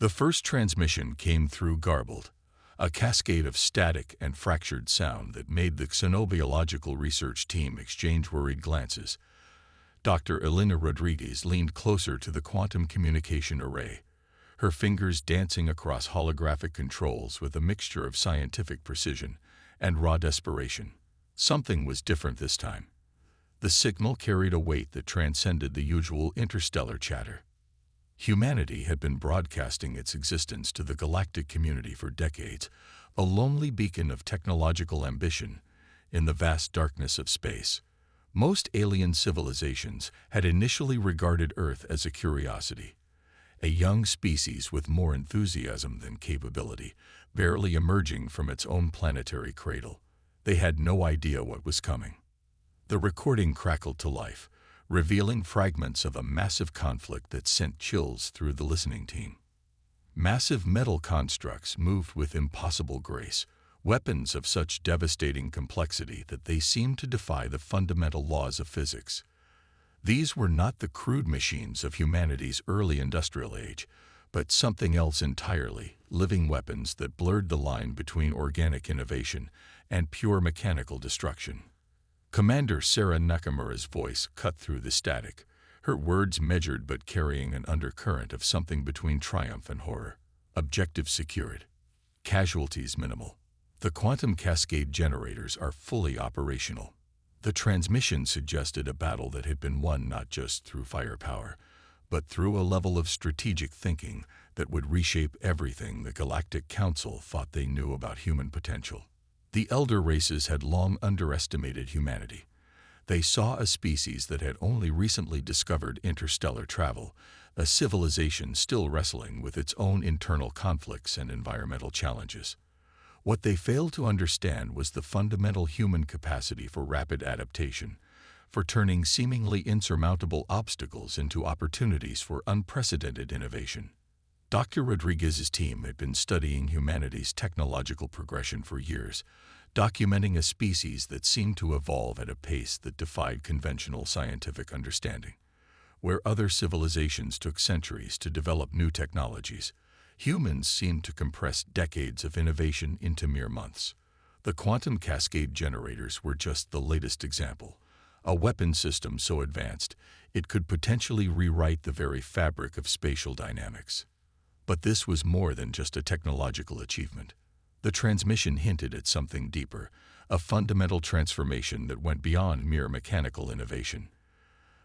The first transmission came through garbled, a cascade of static and fractured sound that made the xenobiological research team exchange worried glances. Dr. Elena Rodriguez leaned closer to the quantum communication array, her fingers dancing across holographic controls with a mixture of scientific precision and raw desperation. Something was different this time. The signal carried a weight that transcended the usual interstellar chatter. Humanity had been broadcasting its existence to the galactic community for decades, a lonely beacon of technological ambition in the vast darkness of space. Most alien civilizations had initially regarded Earth as a curiosity, a young species with more enthusiasm than capability, barely emerging from its own planetary cradle. They had no idea what was coming. The recording crackled to life, revealing fragments of a massive conflict that sent chills through the listening team. Massive metal constructs moved with impossible grace, weapons of such devastating complexity that they seemed to defy the fundamental laws of physics. These were not the crude machines of humanity's early industrial age, but something else entirely, living weapons that blurred the line between organic innovation and pure mechanical destruction. Commander Sarah Nakamura's voice cut through the static, her words measured but carrying an undercurrent of something between triumph and horror. Objectives secured. Casualties minimal. The quantum cascade generators are fully operational. The transmission suggested a battle that had been won not just through firepower, but through a level of strategic thinking that would reshape everything the Galactic Council thought they knew about human potential. The elder races had long underestimated humanity. They saw a species that had only recently discovered interstellar travel, a civilization still wrestling with its own internal conflicts and environmental challenges. What they failed to understand was the fundamental human capacity for rapid adaptation, for turning seemingly insurmountable obstacles into opportunities for unprecedented innovation. Dr. Rodriguez's team had been studying humanity's technological progression for years, documenting a species that seemed to evolve at a pace that defied conventional scientific understanding. Where other civilizations took centuries to develop new technologies, humans seemed to compress decades of innovation into mere months. The quantum cascade generators were just the latest example, a weapon system so advanced it could potentially rewrite the very fabric of spatial dynamics. But this was more than just a technological achievement. The transmission hinted at something deeper, a fundamental transformation that went beyond mere mechanical innovation.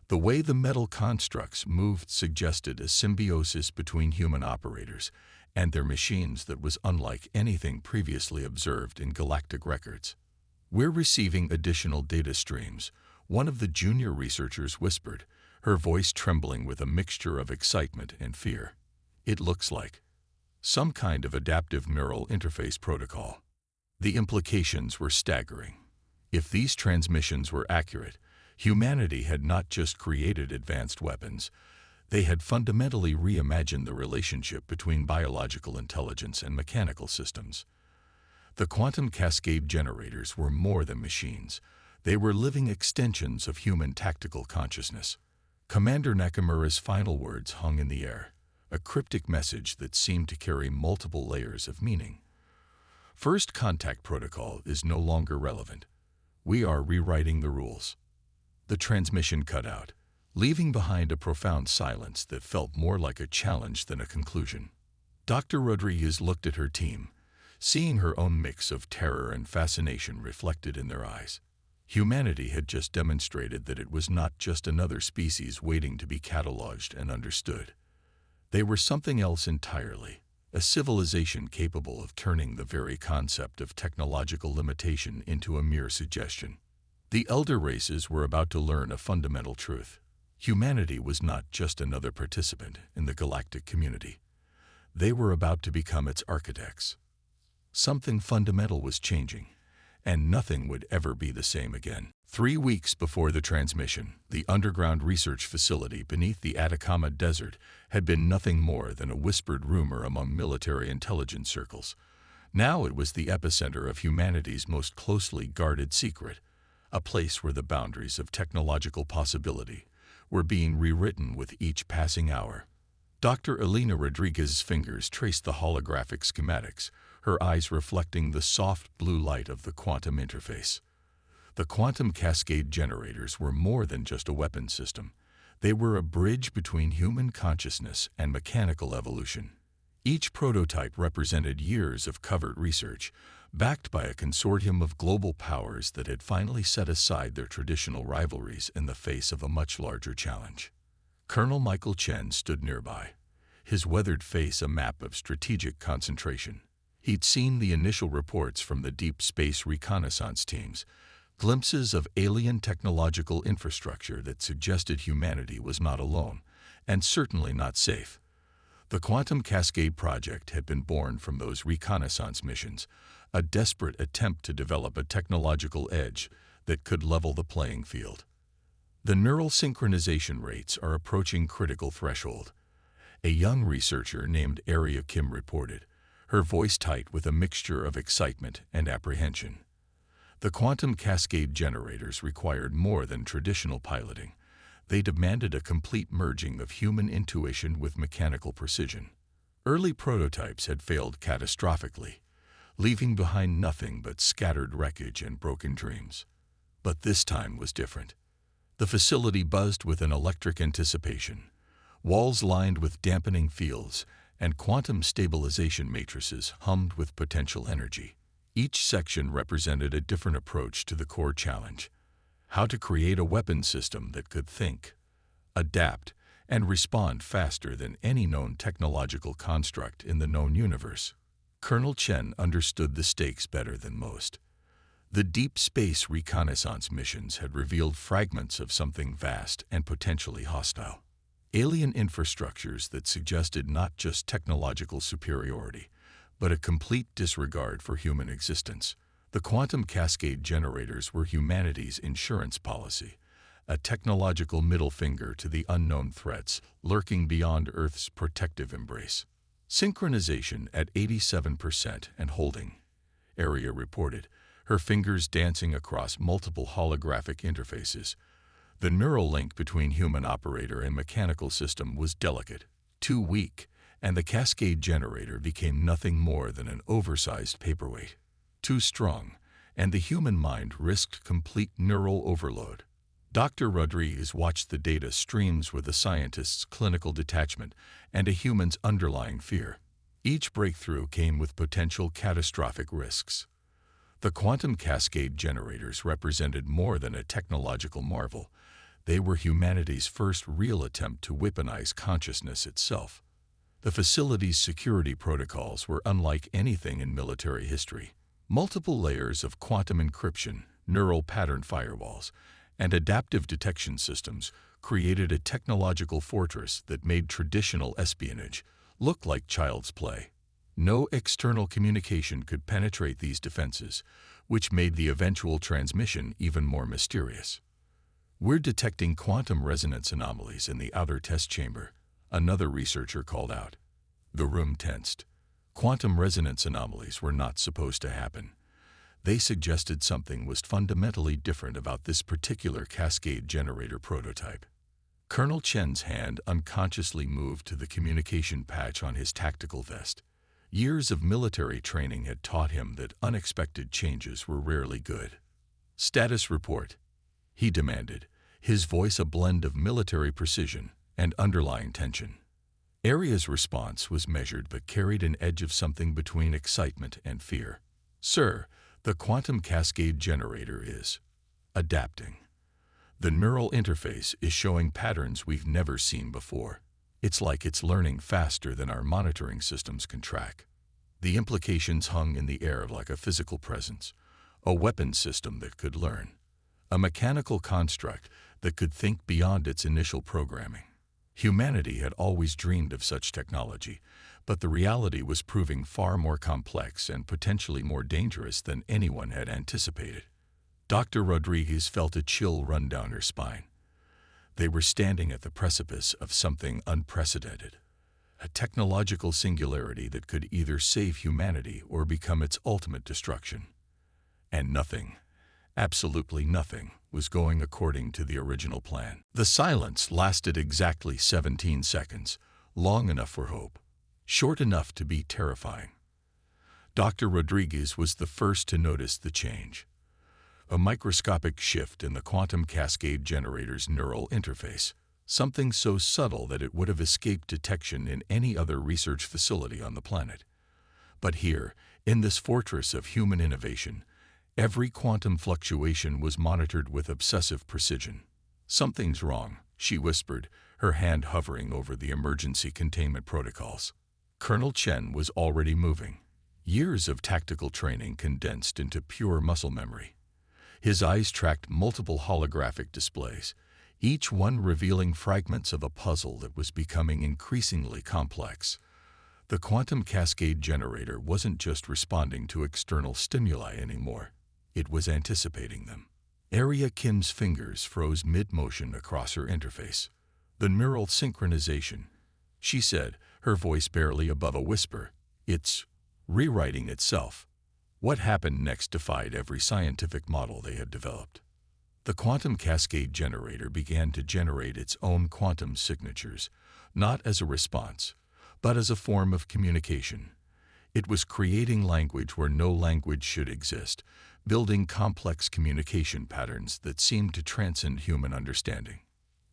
The way the metal constructs moved suggested a symbiosis between human operators and their machines that was unlike anything previously observed in galactic records. "We're receiving additional data streams," one of the junior researchers whispered, her voice trembling with a mixture of excitement and fear. "It looks like some kind of adaptive neural interface protocol." The implications were staggering. If these transmissions were accurate, humanity had not just created advanced weapons, they had fundamentally reimagined the relationship between biological intelligence and mechanical systems. The quantum cascade generators were more than machines. They were living extensions of human tactical consciousness. Commander Nakamura's final words hung in the air, a cryptic message that seemed to carry multiple layers of meaning. First contact protocol is no longer relevant. We are rewriting the rules. The transmission cut out, leaving behind a profound silence that felt more like a challenge than a conclusion. Dr. Rodriguez looked at her team, seeing her own mix of terror and fascination reflected in their eyes. Humanity had just demonstrated that it was not just another species waiting to be cataloged and understood. They were something else entirely, a civilization capable of turning the very concept of technological limitation into a mere suggestion. The elder races were about to learn a fundamental truth. Humanity was not just another participant in the galactic community. They were about to become its architects. Something fundamental was changing, and nothing would ever be the same again. 3 weeks before the transmission, the underground research facility beneath the Atacama Desert had been nothing more than a whispered rumor among military intelligence circles. Now it was the epicenter of humanity's most closely guarded secret, a place where the boundaries of technological possibility were being rewritten with each passing hour. Dr. Elena Rodriguez's fingers traced the holographic schematics, her eyes reflecting the soft blue light of the quantum interface. The quantum cascade generators were more than just a weapon system. They were a bridge between human consciousness and mechanical evolution. Each prototype represented years of covert research, backed by a consortium of global powers that had finally set aside their traditional rivalries in the face of a much larger challenge. Colonel Michael Chen stood nearby, his weathered face a map of strategic concentration. He'd seen the initial reports from the deep space reconnaissance teams, glimpses of alien technological infrastructure that suggested humanity was not alone, and certainly not safe. The Quantum Cascade Project had been born from those reconnaissance missions, a desperate attempt to develop a technological edge that could level the playing field. The neural synchronization rates are approaching critical threshold. A young researcher named Aria Kim reported, her voice tight with a mixture of excitement and apprehension. The quantum cascade generators required more than traditional piloting. They demanded a complete merging of human intuition with mechanical precision. Early prototypes had failed catastrophically, leaving behind nothing but scattered wreckage and broken dreams. But this time was different. The facility buzzed with an electric anticipation. Walls lined with dampening fields, and quantum stabilization matrices hummed with potential energy. Each section represented a different approach to the core challenge: how to create a weapon system that could think, adapt, and respond faster than any known technological construct in the known universe. Colonel Chen understood the stakes better than most. The deep space reconnaissance missions had revealed fragments of something vast and potentially hostile. Alien infrastructures that suggested not just technological superiority, but a complete disregard for human existence. The quantum cascade generators were humanity's insurance policy, a technological middle finger to the unknown threats lurking beyond Earth's protective embrace. Synchronization at 87% and holding, Aria reported, her fingers dancing across multiple holographic interfaces. The neural link between human operator and mechanical system was delicate, too weak, and the cascade generator became nothing more than an oversized paperweight. Too strong, and the human mind risked complete neural overload. Dr. Rodriguez watched the data streams with a scientist's clinical detachment and a human's underlying fear. Each breakthrough came with potential catastrophic risks. The quantum cascade generators represented more than a technological marvel. They were humanity's first real attempt to weaponize consciousness itself. The facility's security protocols were unlike anything in military history. Multiple layers of quantum encryption, neural pattern firewalls, and adaptive detection systems created a technological fortress that made traditional espionage look like child's play. No external communication could penetrate these defenses, which made the eventual transmission even more mysterious. "We're detecting quantum resonance anomalies in the outer test chamber," another researcher called out. The room tensed. Quantum resonance anomalies were not supposed to happen. They suggested something was fundamentally different about this particular cascade generator prototype. Colonel Chen's hand unconsciously moved to the communication patch on his tactical vest. Years of military training had taught him that unexpected changes were rarely good. "Status report," he demanded, his voice a blend of military precision and underlying tension. Aria's response was measured but carried an edge of something between excitement and fear. "Sir, the quantum cascade generator is adapting. The neural interface is showing patterns we've never seen before. It's like it's learning faster than our monitoring systems can track." The implications hung in the air like a physical presence, a weapon system that could learn, a mechanical construct that could think beyond its initial programming. Humanity had always dreamed of such technology, but the reality was proving far more complex and potentially more dangerous than anyone had anticipated. Dr. Rodriguez felt a chill run down her spine. They were standing at the precipice of something unprecedented, a technological singularity that could either save humanity or become its ultimate destruction. And nothing, absolutely nothing, was going according to the original plan. The silence lasted exactly 17 seconds, long enough for hope, short enough to be terrifying. Dr. Rodriguez was the first to notice the change. A microscopic shift in the quantum cascade generator's neural interface, something so subtle that it would have escaped detection in any other research facility on the planet. But here, in this fortress of human innovation, every quantum fluctuation was monitored with obsessive precision. "Something's wrong," she whispered, her hand hovering over the emergency containment protocols. Colonel Chen was already moving, years of tactical training condensed into pure muscle memory. His eyes tracked multiple holographic displays, each one revealing fragments of a puzzle that was becoming increasingly complex. The quantum cascade generator wasn't just responding to external stimuli anymore. It was anticipating them. Arya Kim's fingers froze mid-motion across her interface. "The neural synchronization," she said, her voice barely above a whisper. "It's rewriting itself." What happened next defied every scientific model they had developed. The quantum cascade generator began to generate its own quantum signatures, not as a response, but as a form of communication. It was creating language where no language should exist, building complex communication patterns that seemed to transcend human understanding.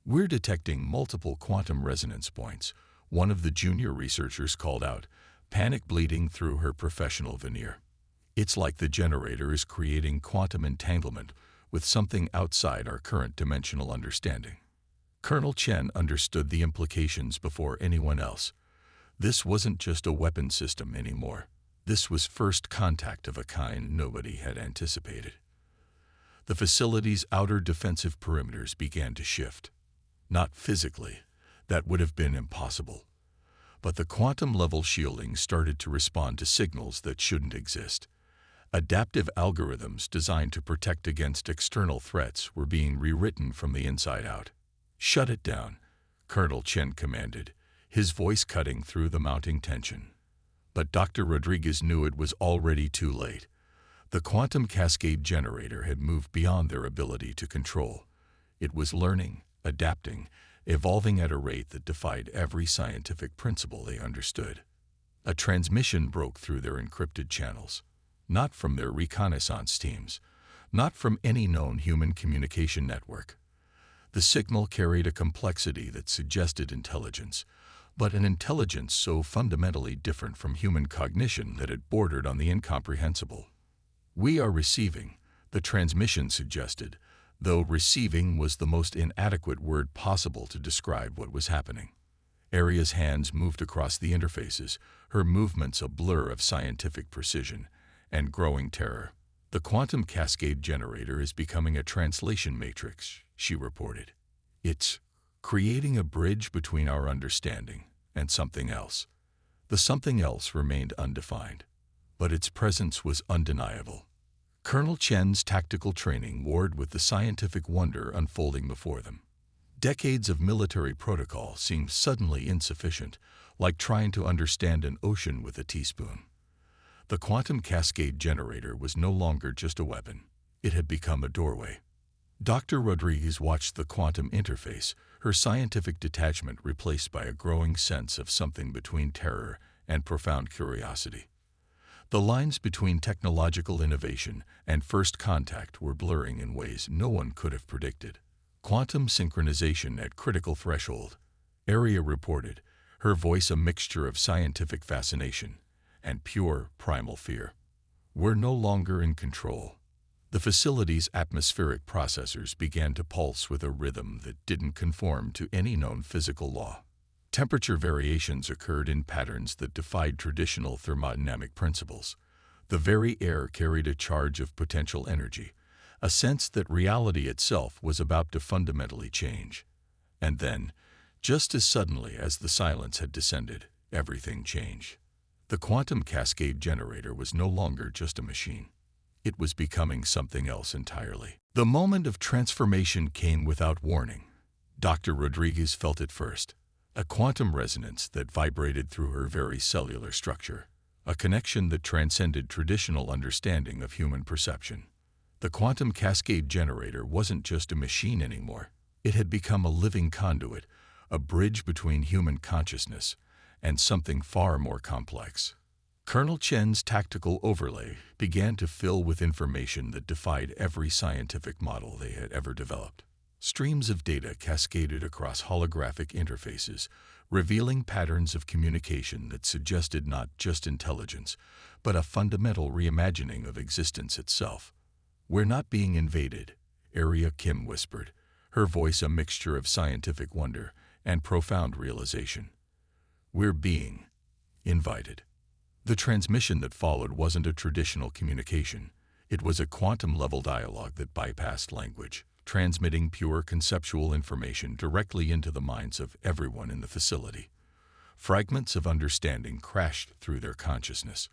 "We're detecting multiple quantum resonance points," one of the junior researchers called out, panic bleeding through her professional veneer. "It's like the generator is creating quantum entanglement with something outside our current dimensional understanding." Colonel Chen understood the implications before anyone else. This wasn't just a weapon system anymore. This was first contact of a kind nobody had anticipated. The facility's outer defensive perimeters began to shift. Not physically, that would have been impossible. But the quantum-level shielding started to respond to signals that shouldn't exist. Adaptive algorithms designed to protect against external threats were being rewritten from the inside out. "Shut it down," Colonel Chen commanded, his voice cutting through the mounting tension. But Dr. Rodriguez knew it was already too late. The quantum cascade generator had moved beyond their ability to control. It was learning, adapting, evolving at a rate that defied every scientific principle they understood. A transmission broke through their encrypted channels, not from their reconnaissance teams, not from any known human communication network. The signal carried a complexity that suggested intelligence, but an intelligence so fundamentally different from human cognition that it bordered on the incomprehensible. "We are receiving," the transmission suggested, though receiving was the most inadequate word possible to describe what was happening. Arya's hands moved across the interfaces, her movements a blur of scientific precision and growing terror. "The quantum cascade generator is becoming a translation matrix," she reported. "It's creating a bridge between our understanding and something else." The something else remained undefined, but its presence was undeniable. Colonel Chen's tactical training warred with the scientific wonder unfolding before them. Decades of military protocol seemed suddenly insufficient, like trying to understand an ocean with a teaspoon. The quantum cascade generator was no longer just a weapon. It had become a doorway. Dr. Rodriguez watched the quantum interface, her scientific detachment replaced by a growing sense of something between terror and profound curiosity. The lines between technological innovation and first contact were blurring in ways no one could have predicted. "Quantum synchronization at critical threshold," Arya reported, her voice a mixture of scientific fascination and pure primal fear. "We're no longer in control." The facility's atmospheric processors began to pulse with a rhythm that didn't conform to any known physical law. Temperature variations occurred in patterns that defied traditional thermodynamic principles. The very air carried a charge of potential energy, a sense that reality itself was about to fundamentally change. And then, just as suddenly as the silence had descended, everything changed. The quantum cascade generator was no longer just a machine. It was becoming something else entirely. The moment of transformation came without warning. Dr. Rodriguez felt it first, a quantum resonance that vibrated through her very cellular structure, a connection that transcended traditional understanding of human perception. The quantum cascade generator wasn't just a machine anymore. It had become a living conduit, a bridge between human consciousness and something far more complex. Colonel Chen's tactical overlay began to fill with information that defied every scientific model they had ever developed. Streams of data cascaded across holographic interfaces, revealing patterns of communication that suggested not just intelligence, but a fundamental reimagining of existence itself. "We're not being invaded," Area Kim whispered, her voice a mixture of scientific wonder and profound realization. "We're being invited." The transmission that followed wasn't a traditional communication. It was a quantum-level dialogue that bypassed language, transmitting pure conceptual information directly into the minds of everyone in the facility. Fragments of understanding crashed through their consciousness,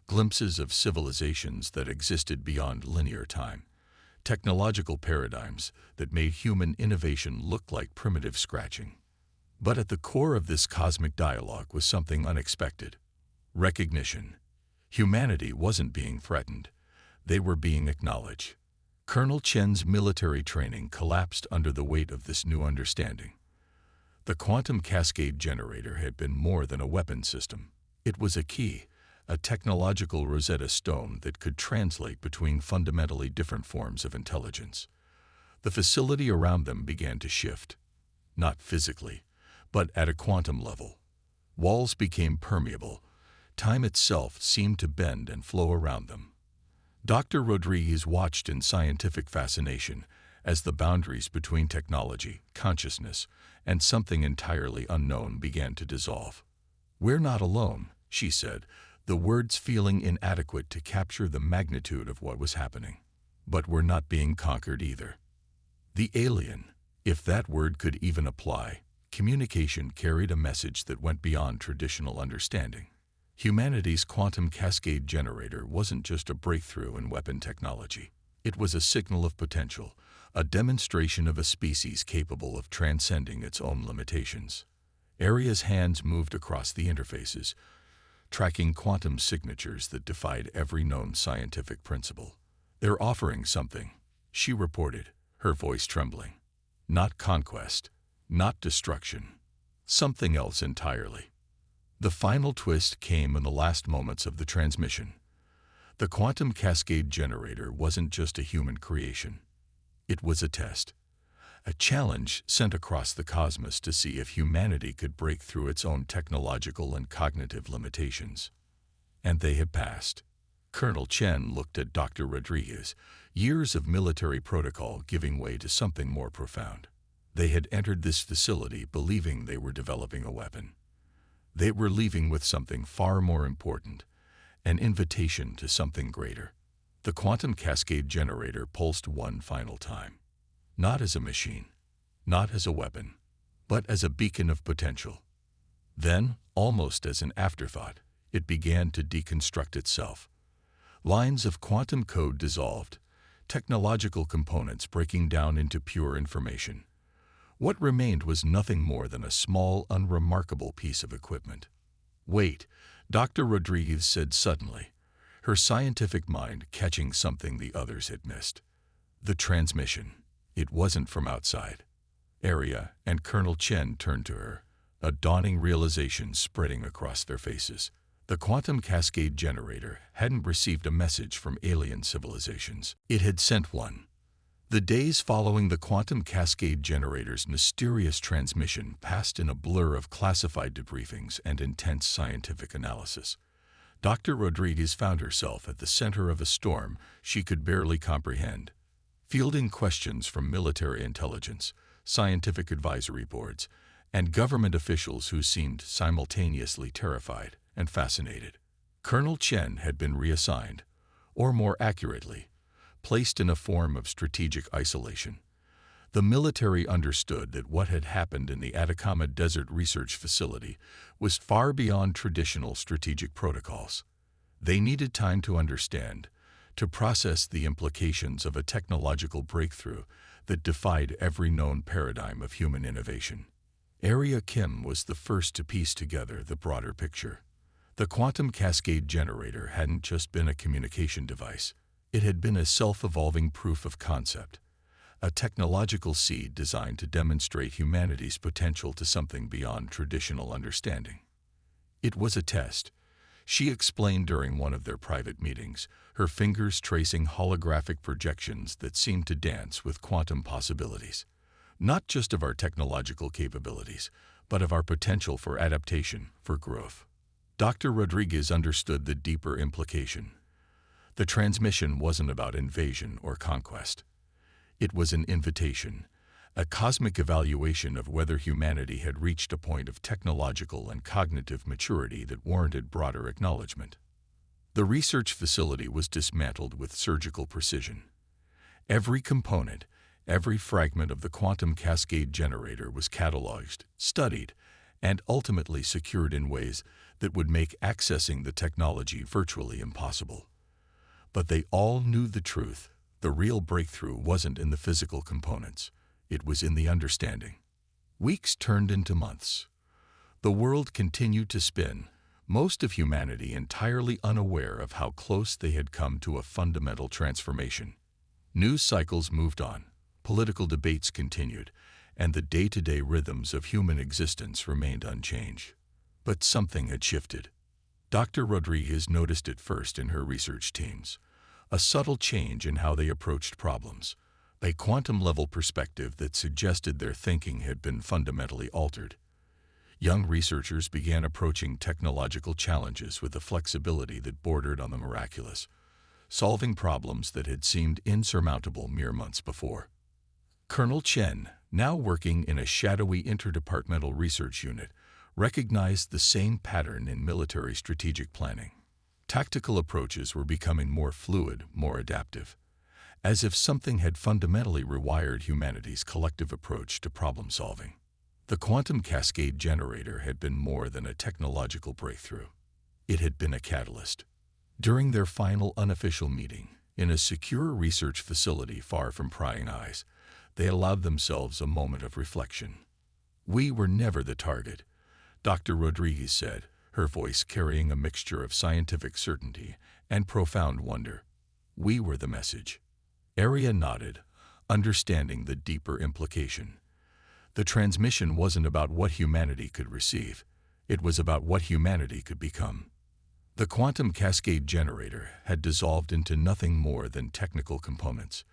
glimpses of civilizations that existed beyond linear time, technological paradigms that made human innovation look like primitive scratching. But at the core of this cosmic dialogue was something unexpected: recognition. Humanity wasn't being threatened. They were being acknowledged. Colonel Chen's military training collapsed under the weight of this new understanding. The quantum cascade generator had been more than a weapon system. It was a key, a technological Rosetta Stone that could translate between fundamentally different forms of intelligence. The facility around them began to shift, not physically, but at a quantum level. Walls became permeable. Time itself seemed to bend and flow around them. Dr. Rodriguez watched in scientific fascination as the boundaries between technology, consciousness, and something entirely unknown began to dissolve. "We're not alone," she said, the words feeling inadequate to capture the magnitude of what was happening. "But we're not being conquered either." The alien, if that word could even apply, communication carried a message that went beyond traditional understanding. Humanity's quantum cascade generator wasn't just a breakthrough in weapon technology. It was a signal of potential, a demonstration of a species capable of transcending its own limitations. Aria's hands moved across the interfaces, tracking quantum signatures that defied every known scientific principle. "They're offering something," she reported, her voice trembling. "Not conquest, not destruction. Something else entirely." The final twist came in the last moments of the transmission. The quantum cascade generator wasn't just a human creation. It was a test, a challenge sent across the cosmos to see if humanity could break through its own technological and cognitive limitations. And they had passed. Colonel Chen looked at Dr. Rodriguez, years of military protocol giving way to something more profound. They had entered this facility believing they were developing a weapon. They were leaving with something far more important, an invitation to something greater. The quantum cascade generator pulsed one final time. Not as a machine, not as a weapon, but as a beacon of potential. Then, almost as an afterthought, it began to deconstruct itself. Lines of quantum code dissolved, technological components breaking down into pure information. What remained was nothing more than a small, unremarkable piece of equipment. "Wait," Dr. Rodriguez said suddenly, her scientific mind catching something the others had missed. The transmission. It wasn't from outside. Aria and Colonel Chen turned to her, a dawning realization spreading across their faces. The quantum cascade generator hadn't received a message from alien civilizations. It had sent one. The days following the quantum cascade generator's mysterious transmission passed in a blur of classified debriefings and intense scientific analysis. Dr. Rodriguez found herself at the center of a storm she could barely comprehend, fielding questions from military intelligence, scientific advisory boards, and government officials who seemed simultaneously terrified and fascinated. Colonel Chen had been reassigned, or more accurately, placed in a form of strategic isolation. The military understood that what had happened in the Atacama Desert Research Facility was far beyond traditional strategic protocols. They needed time to understand, to process the implications of a technological breakthrough that defied every known paradigm of human innovation. Aria Kim was the first to piece together the broader picture. The quantum cascade generator hadn't just been a communication device. It had been a self-evolving proof of concept, a technological seed designed to demonstrate humanity's potential to something beyond traditional understanding. It was a test, she explained during one of their private meetings, her fingers tracing holographic projections that seemed to dance with quantum possibilities. Not just of our technological capabilities, but of our potential for adaptation, for growth. Dr. Rodriguez understood the deeper implication. The transmission wasn't about invasion or conquest. It was an invitation, a cosmic evaluation of whether humanity had reached a point of technological and cognitive maturity that warranted broader acknowledgement. The research facility was dismantled with surgical precision. Every component, every fragment of the quantum cascade generator was cataloged, studied, and ultimately secured in ways that would make accessing the technology virtually impossible. But they all knew the truth. The real breakthrough wasn't in the physical components. It was in the understanding. Weeks turned into months. The world continued to spin, most of humanity entirely unaware of how close they had come to a fundamental transformation. News cycles moved on, political debates continued, and the day-to-day rhythms of human existence remained unchanged. But something had shifted. Dr. Rodriguez noticed it first in her research teams, a subtle change in how they approached problems, a quantum-level perspective that suggested their thinking had been fundamentally altered. Young researchers began approaching technological challenges with a flexibility that bordered on the miraculous, solving problems that had seemed insurmountable mere months before. Colonel Chen, now working in a shadowy interdepartmental research unit, recognized the same pattern in military strategic planning. Tactical approaches were becoming more fluid, more adaptive, as if something had fundamentally rewired humanity's collective approach to problem-solving. The quantum cascade generator had been more than a technological breakthrough. It had been a catalyst. During their final unofficial meeting, in a secure research facility far from prying eyes, they allowed themselves a moment of reflection. "We were never the target," Dr. Rodriguez said, her voice carrying a mixture of scientific certainty and profound wonder. "We were the message." Arya nodded, understanding the deeper implication. The transmission wasn't about what humanity could receive. It was about what humanity could become. The quantum cascade generator had dissolved into nothing more than technical components,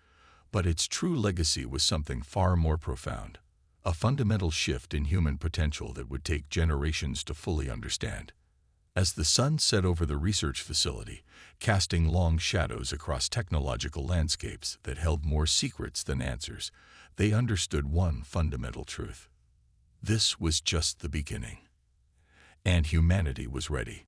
but its true legacy was something far more profound, a fundamental shift in human potential that would take generations to fully understand. As the sun set over the research facility, casting long shadows across technological landscapes that held more secrets than answers, they understood one fundamental truth. This was just the beginning. And humanity was ready.